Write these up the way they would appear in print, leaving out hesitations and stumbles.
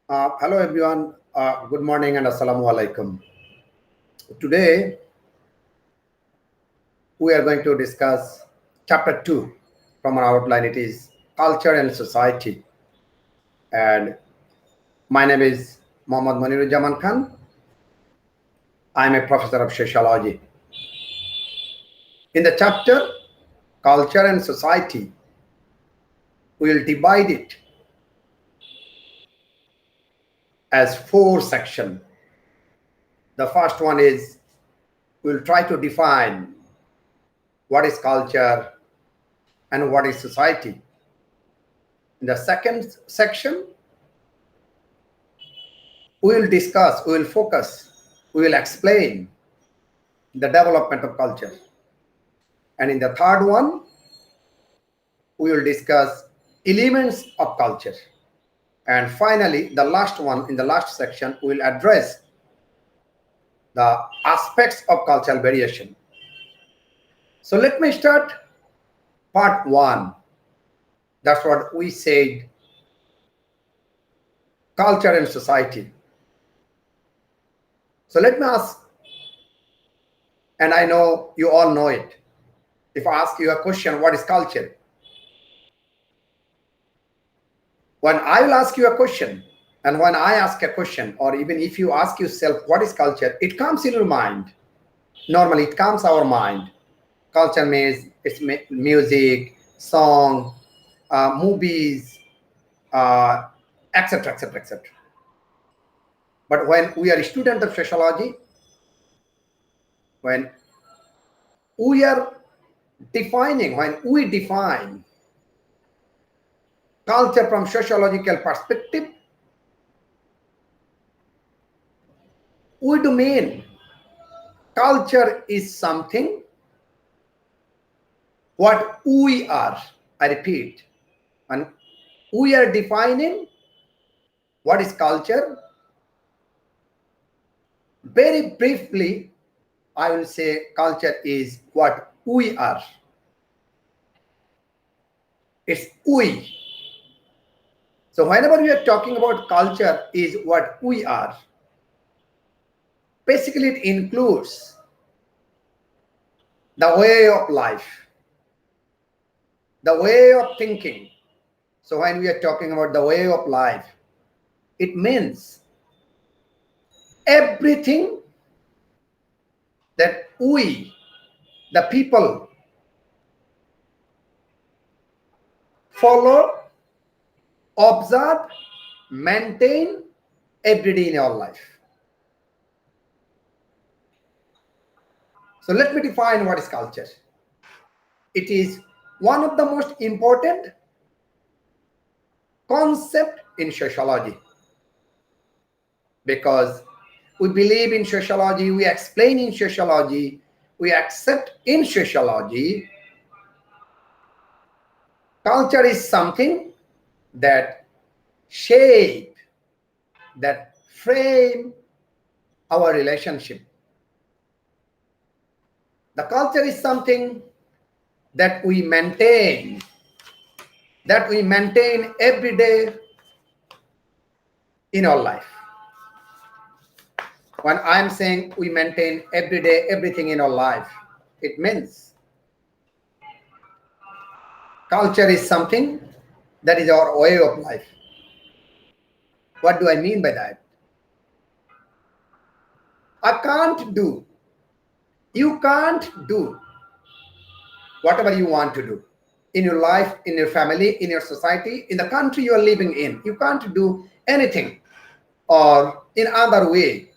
Hello everyone. Good morning and assalamu alaikum. Today we are going to discuss chapter 2 from our outline. It is culture and society. And my name is Mohammad Manirujjaman Khan. I am a professor of sociology. In the chapter culture and society, we will divide it as 4 sections. The first one is we will try to define what is culture and what is society. In the second section, we will discuss, we will focus, we will explain the development of culture. And in the third one, we will discuss elements of culture. And finally, the last one, in the last section, we will address the aspects of cultural variation. So let me start part 1. That's what we said, culture and society. So let me ask, and I know you all know it. If I ask you a question, what is culture? When I will ask you a question, and when I ask a question, or even if you ask yourself, what is culture? It comes in your mind. Normally, it comes our mind. Culture means it's music, song, movies, etc., etc., etc. But when we are a student of sociology, when we are defining, when we define culture from sociological perspective, we do mean culture is something what we are. I repeat, and we are defining what is culture. Very briefly, I will say culture is what we are. It's we. So whenever we are talking about culture is what we are, basically it includes the way of life, the way of thinking. So when we are talking about the way of life, it means everything that we, the people, follow, observe, maintain every day in our life. So let me define what is culture. It is one of the most important concept in sociology, because we believe in sociology, we explain in sociology, we accept in sociology. Culture is something that shape, that frame our relationship. The culture is something that we maintain every day in our life. When I'm saying we maintain every day everything in our life, it means culture is something that is our way of life. What do I mean by that? You can't do whatever you want to do in your life, in your family, in your society, in the country you are living in. You can't do anything, or in other way,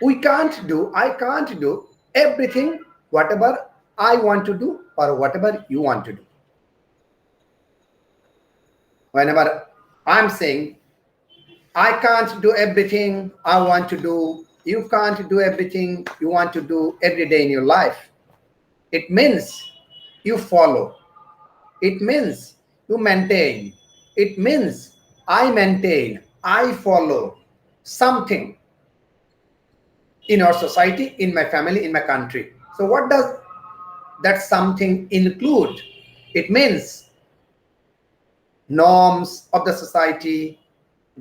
I can't do everything, whatever I want to do or whatever you want to do. Whenever I'm saying I can't do everything I want to do, you can't do everything you want to do every day in your life, it means you follow, it means you maintain, it means I maintain, I follow something in our society, in my family, in my country. So what does that something include? It means norms of the society,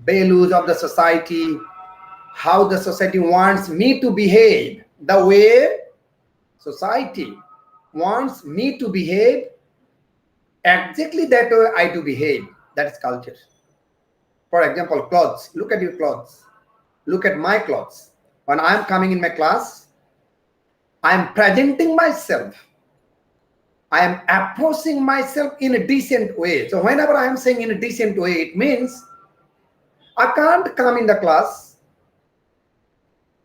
values of the society, how the society wants me to behave, the way society wants me to behave, exactly that way I do behave. That is culture. For example, clothes. Look at your clothes. Look at my clothes. When I'm coming in my class, I'm presenting myself. I am approaching myself in a decent way. So whenever I am saying in a decent way, it means I can't come in the class.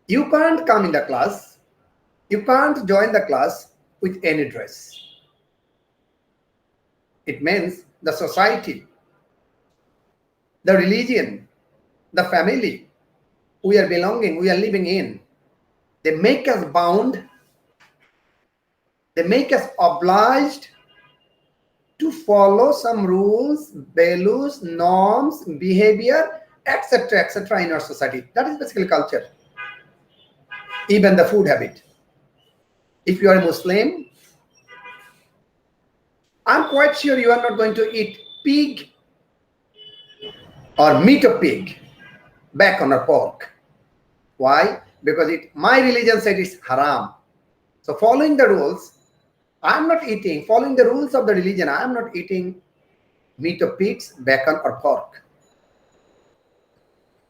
You can't come in the class. You can't join the class with any dress. It means the society, the religion, the family we are belonging, we are living in, they make us bound, they make us obliged to follow some rules, values, norms, behavior, etc. in our society. That is basically culture. Even the food habit. If you are a Muslim, I'm quite sure you are not going to eat pig or meat of pig, bacon or pork. Why? Because my religion said it's haram. So following the rules, I'm not eating, following the rules of the religion, I'm not eating meat of pigs, bacon or pork.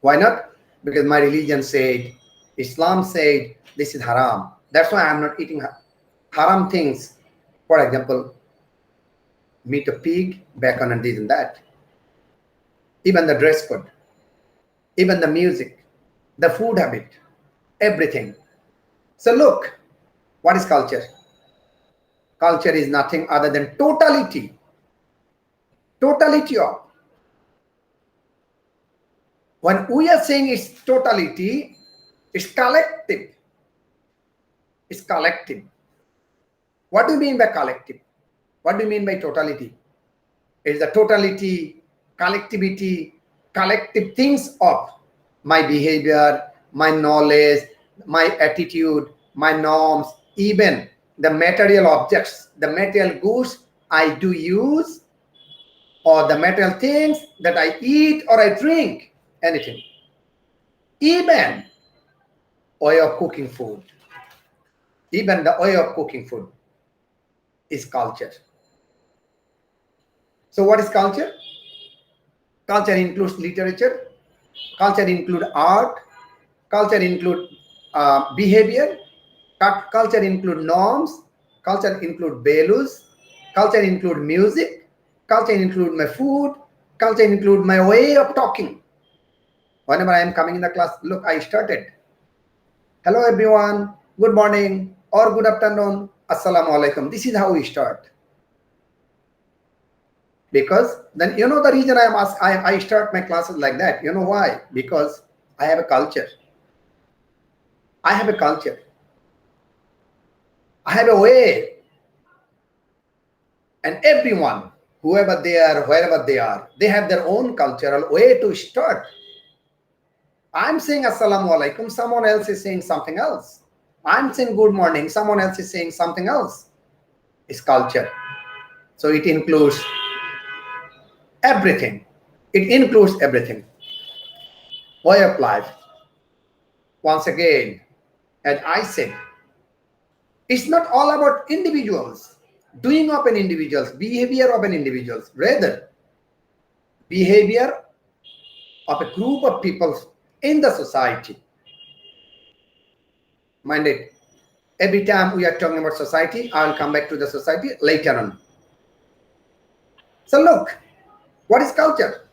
Why not? Because my religion said, Islam said, this is haram. That's why I'm not eating haram things. For example, meat of pig, bacon and this and that. Even the dress code, even the music, the food habit, everything. So look, what is culture? Culture is nothing other than totality. Totality of. When we are saying it's totality, it's collective. It's collective. What do you mean by collective? What do you mean by totality? It's the totality, collectivity, collective things of my behavior, my knowledge, my attitude, my norms, even the material objects, the material goods I do use, or the material things that I eat or I drink, anything. Even way of cooking food. Even the way of cooking food is culture. So what is culture? Culture includes literature, culture includes art, culture includes behavior, culture includes norms, culture includes values, culture includes music, culture includes my food, culture includes my way of talking. Whenever I am coming in the class, look, I started. Hello everyone, good morning or good afternoon, assalamu alaikum. This is how we start. Because then you know the reason I start my classes like that. You know why? Because I have a culture. I have a culture. I have a way. And everyone, whoever they are, wherever they are, they have their own cultural way to start. I'm saying assalamu alaikum, someone else is saying something else. I'm saying good morning, someone else is saying something else. It's culture. So it includes everything. It includes everything. Way of life. Once again, as I said, it's not all about individuals, doing of an individual's, behavior of an individual's, rather behavior of a group of people in the society. Mind it, every time we are talking about society, I will come back to the society later on. So look, what is culture?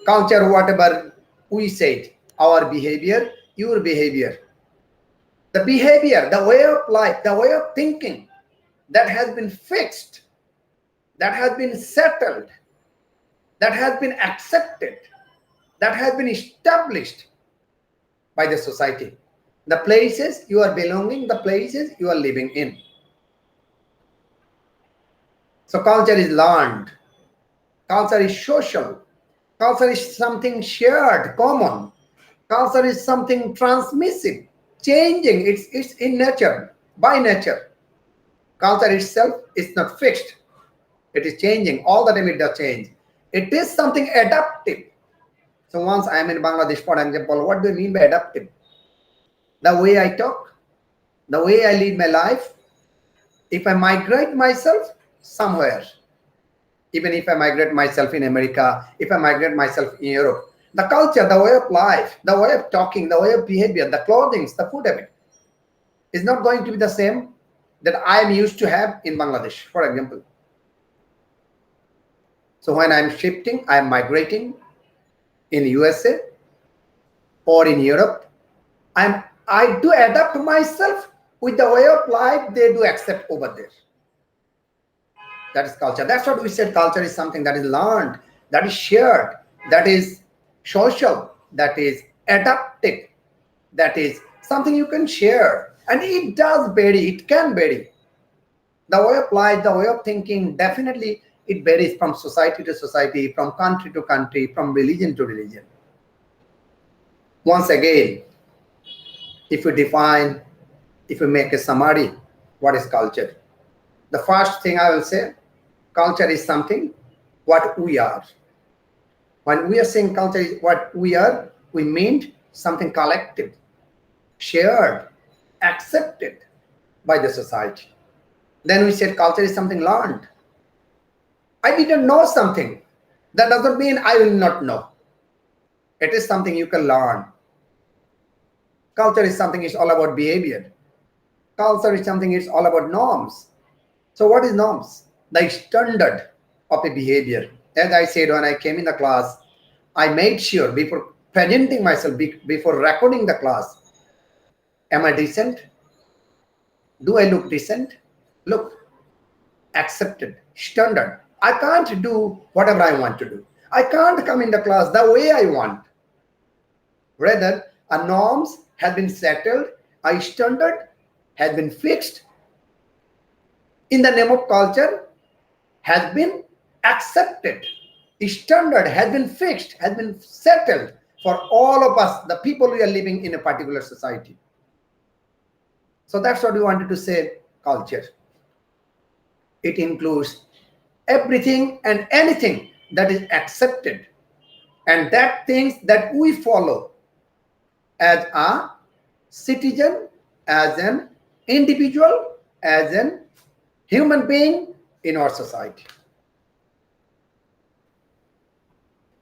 Culture, whatever we said, our behavior, your behavior. The behavior, the way of life, the way of thinking that has been fixed, that has been settled, that has been accepted, that has been established by the society. The places you are belonging, the places you are living in. So culture is learned. Culture is social. Culture is something shared, common. Culture is something transmissive, changing. It's in nature, by nature. Culture itself is not fixed. It is changing. All the time it does change. It is something adaptive. So once I am in Bangladesh, for example, what do you mean by adaptive? The way I talk, the way I live my life. If I migrate myself somewhere, even if I migrate myself in America, if I migrate myself in Europe, the culture, the way of life, the way of talking, the way of behavior, the clothing, the food habit is not going to be the same that I am used to have in Bangladesh, for example. So when I'm shifting, I'm migrating in USA or in Europe, I do adapt myself with the way of life they do accept over there. That is culture. That's what we said. Culture is something that is learned, that is shared, that is social, that is adaptive, that is something you can share. And it does vary, it can vary. The way of life, the way of thinking, definitely it varies from society to society, from country to country, from religion to religion. Once again, if you make a summary, what is culture? The first thing I will say, culture is something what we are. When we are saying culture is what we are, we mean something collective, shared, accepted by the society. Then we said culture is something learned. I didn't know something. That doesn't mean I will not know. It is something you can learn. Culture is something, it's all about behavior. Culture is something, it's all about norms. So what is norms? The standard of a behavior. As I said when I came in the class, I made sure before presenting myself, before recording the class, am I decent? Do I look decent? Look, accepted, standard. I can't do whatever I want to do. I can't come in the class the way I want. Rather, a norms has been settled, a standard has been fixed in the name of culture, has been accepted. The standard has been fixed, has been settled for all of us, the people who are living in a particular society. So that's what we wanted to say, culture. It includes everything and anything that is accepted, and that things that we follow as a citizen, as an individual, as an human being in our society.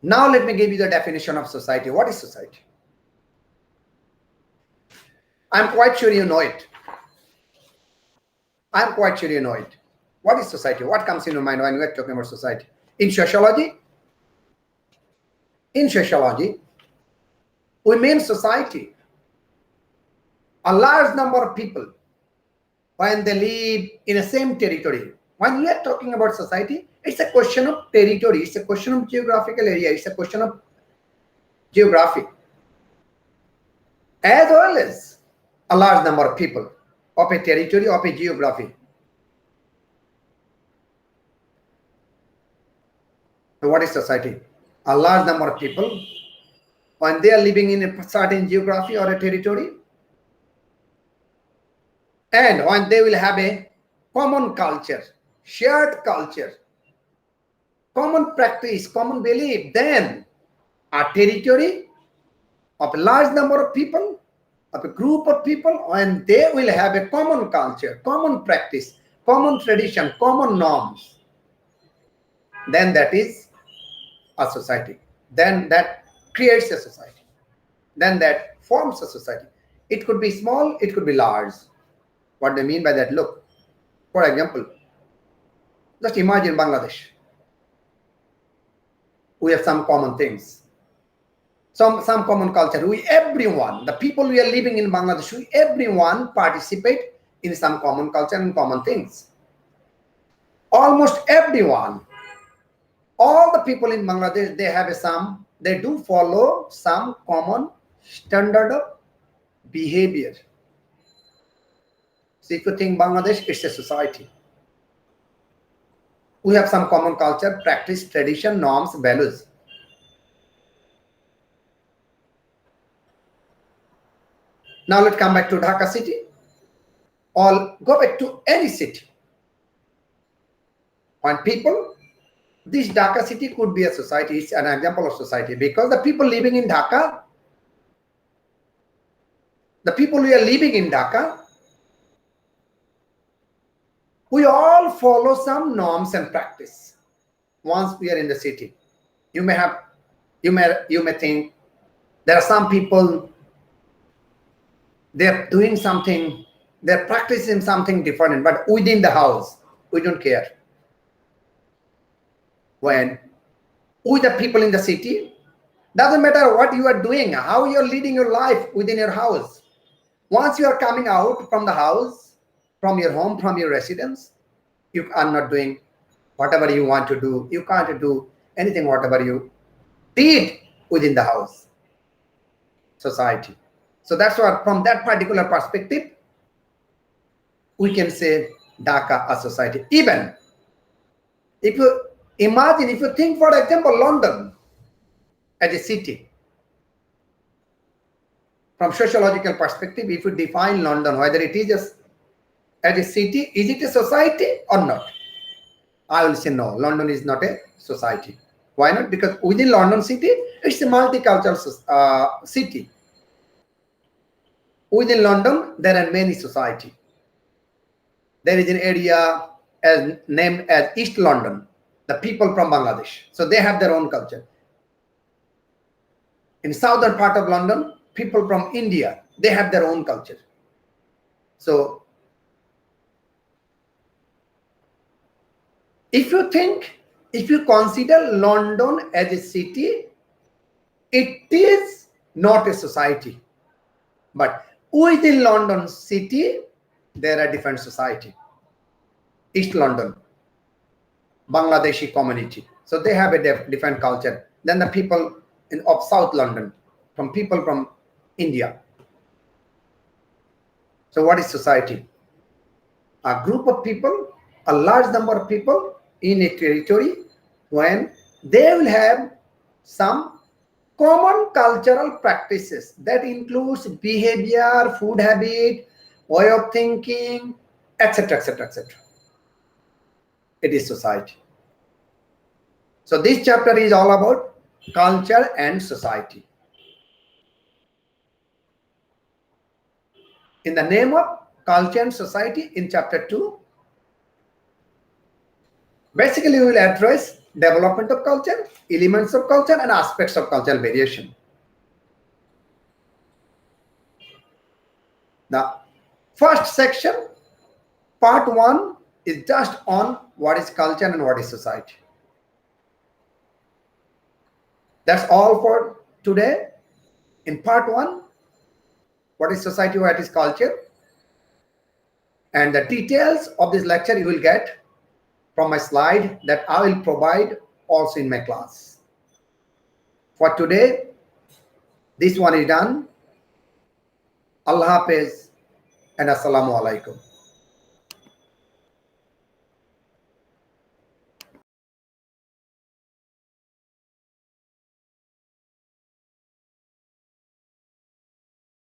Now let me give you the definition of society. What is society? I'm quite sure you know it. I'm quite sure you know it. What is society? What comes in your mind when we're talking about society? In sociology, we mean society. A large number of people, when they live in the same territory. When we are talking about society, it's a question of territory, it's a question of geographical area, it's a question of geography, as well as a large number of people of a territory, of a geography. So what is society? A large number of people, when they are living in a certain geography or a territory, and when they will have a common culture, shared culture, common practice, common belief, then a territory of a large number of people, of a group of people, and they will have a common culture, common practice, common tradition, common norms, then that is a society. Then that creates a society. Then that forms a society. It could be small, it could be large. What do I mean by that? Look, for example, just imagine Bangladesh. We have some common things, some common culture. We everyone, the people we are living in Bangladesh, we everyone participate in some common culture and common things. Almost everyone, all the people in Bangladesh, they do follow some common standard of behavior. So if you think Bangladesh, it's a society. We have some common culture, practice, tradition, norms, values. Now let's come back to Dhaka city, or go back to any city. When people this Dhaka city could be a society. It's an example of society because the people living in Dhaka, the people who are living in Dhaka, we all follow some norms and practice. Once we are in the city, you may think there are some people, they're doing something, they're practicing something different, but within the house, we don't care. When with the people in the city, doesn't matter what you are doing, how you're leading your life within your house. Once you are coming out from the house, from your home, from your residence, you are not doing whatever you want to do. You can't do anything whatever you did within the house, society. So that's what, from that particular perspective, we can say Dhaka a society. Even if you imagine, if you think, for example, London as a city, from sociological perspective, if you define London, whether it is as a city, is it a society or not? I will say no, London is not a society. Why not? Because within London city, it's a multicultural city. Within London, there are many societies. There is an area named as East London, the people from Bangladesh. So they have their own culture. In southern part of London, people from India, they have their own culture. So if you consider London as a city, it is not a society. But within London city, there are different society. East London, Bangladeshi community. So they have a different culture than the people of South London, from people from India. So what is society? A group of people, a large number of people in a territory, when they will have some common cultural practices that includes behavior, food habit, way of thinking, etc., etc., etc. It is society. So this chapter is all about culture and society. In the name of culture and society, in chapter 2, basically we will address development of culture, elements of culture, and aspects of cultural variation. The first section, part 1, is just on what is culture and what is society. That's all for today. In part 1, what is society, what is culture, and the details of this lecture you will get from my slide that I will provide also in my class. For today, this one is done. Allah Hafiz and Assalamu Alaikum.